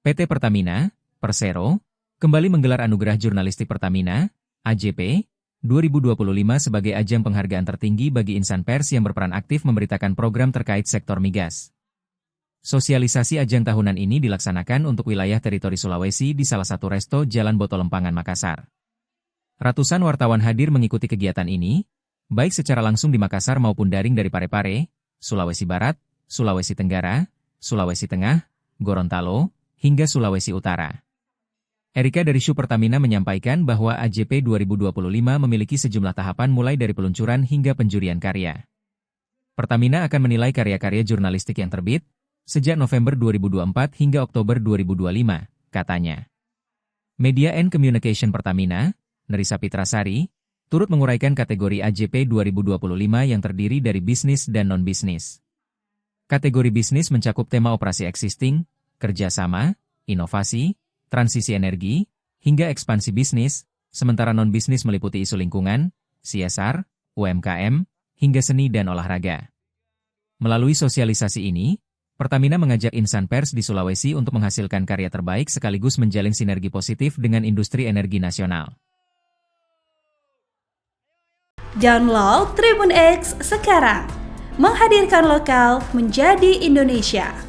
PT Pertamina, Persero, kembali menggelar Anugerah Jurnalistik Pertamina, AJP, 2025 sebagai ajang penghargaan tertinggi bagi insan pers yang berperan aktif memberitakan program terkait sektor migas. Sosialisasi ajang tahunan ini dilaksanakan untuk wilayah teritori Sulawesi di salah satu resto Jalan Botolempangan, Makassar. Ratusan wartawan hadir mengikuti kegiatan ini, baik secara langsung di Makassar maupun daring dari Parepare, Sulawesi Barat, Sulawesi Tenggara, Sulawesi Tengah, Gorontalo, hingga Sulawesi Utara. Erika dari Shu Pertamina menyampaikan bahwa AJP 2025 memiliki sejumlah tahapan mulai dari peluncuran hingga penjurian karya. Pertamina akan menilai karya-karya jurnalistik yang terbit, sejak November 2024 hingga Oktober 2025, katanya. Media and Communication Pertamina, Nerissa Pitrasari, turut menguraikan kategori AJP 2025 yang terdiri dari bisnis dan non-bisnis. Kategori bisnis mencakup tema operasi existing, kerjasama, inovasi, transisi energi, hingga ekspansi bisnis, sementara non-bisnis meliputi isu lingkungan, CSR, UMKM, hingga seni dan olahraga. Melalui sosialisasi ini, Pertamina mengajak insan pers di Sulawesi untuk menghasilkan karya terbaik sekaligus menjalin sinergi positif dengan industri energi nasional. Download Tribun X sekarang, menghadirkan lokal menjadi Indonesia.